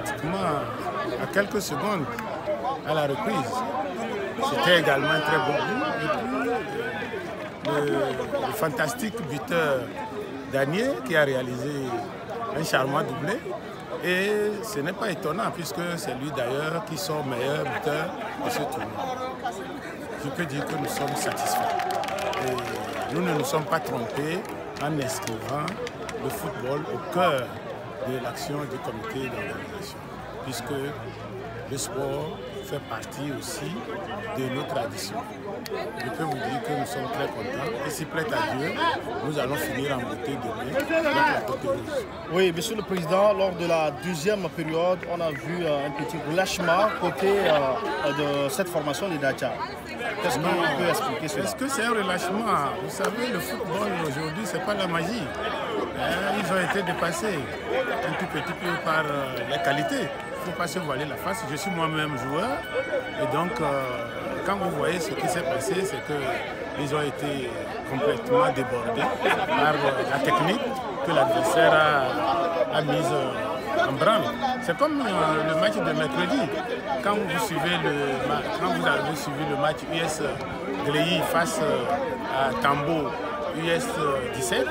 pratiquement à quelques secondes à la reprise. C'était également un très bon but. Et puis, le fantastique buteur Daniel qui a réalisé un charmant doublé. Et ce n'est pas étonnant puisque c'est lui d'ailleurs qui sort meilleur buteur de ce tournoi. Je peux dire que nous sommes satisfaits. Et nous ne nous sommes pas trompés en inscrivant le football au cœur de l'action du comité d'organisation, puisque le sport fait partie aussi de nos traditions. Je peux vous dire que nous sommes très contents et si plaît à Dieu, nous allons finir en beauté demain avec la Côte Rouge. Oui, Monsieur le Président, lors de la deuxième période, on a vu un petit relâchement côté de cette formation des Dacha. Qu'est-ce qu'on peut expliquer cela? Est-ce que c'est un relâchement? Vous savez, le football aujourd'hui, ce n'est pas la magie. Ils ont été dépassés un tout petit peu par les qualités. Il ne faut pas se voiler la face. Je suis moi-même joueur. Et donc, quand vous voyez ce qui s'est passé, c'est qu'ils ont été complètement débordés par la technique que l'adversaire a mise en branle. C'est comme le match de mercredi. Quand vous avez suivi le match US Gleyi face à Tambo US 17,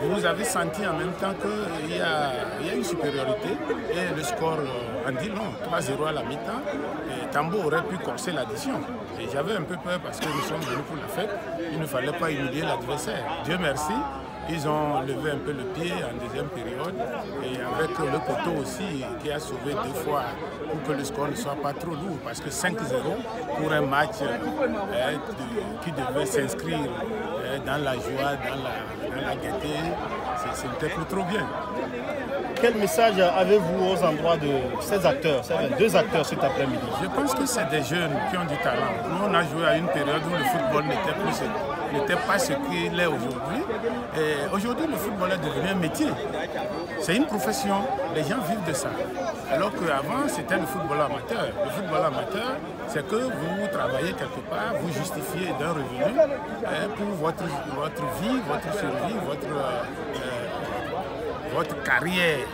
vous avez senti en même temps qu'il y a une supériorité et le score en dit long, 3-0 à la mi-temps. Tambo aurait pu corser l'addition. Et j'avais un peu peur parce que nous sommes venus pour la fête. Il ne fallait pas humilier l'adversaire. Dieu merci, ils ont levé un peu le pied en deuxième période et avec le poteau aussi qui a sauvé 2 fois pour que le score ne soit pas trop lourd parce que 5-0 pour un match qui devait s'inscrire dans la joie, dans la gaieté, c'était plus trop bien. Quel message avez-vous aux endroits de ces acteurs, ces 2 acteurs cet après-midi? Je pense que c'est des jeunes qui ont du talent. Nous, on a joué à une période où le football n'était pas ce qu'il est aujourd'hui. Aujourd'hui, le football est devenu un métier. C'est une profession. Les gens vivent de ça. Alors qu'avant, c'était le football amateur. Le football amateur, c'est que vous travaillez quelque part, vous justifiez d'un revenu pour votre vie, votre survie, votre carrière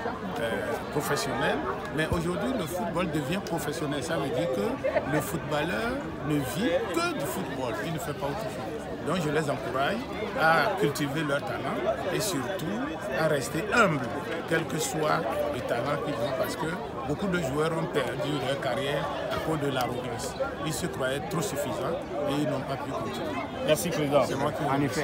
professionnelle. Mais aujourd'hui, le football devient professionnel. Ça veut dire que le footballeur ne vit que du football. Il ne fait pas autre chose. Donc je les encourage à cultiver leur talent et surtout à rester humbles, quel que soit le talent qu'ils ont, parce que beaucoup de joueurs ont perdu leur carrière à cause de l'arrogance. Ils se croyaient trop suffisants et ils n'ont pas pu continuer. Merci, Président. C'est moi qui vous remercie.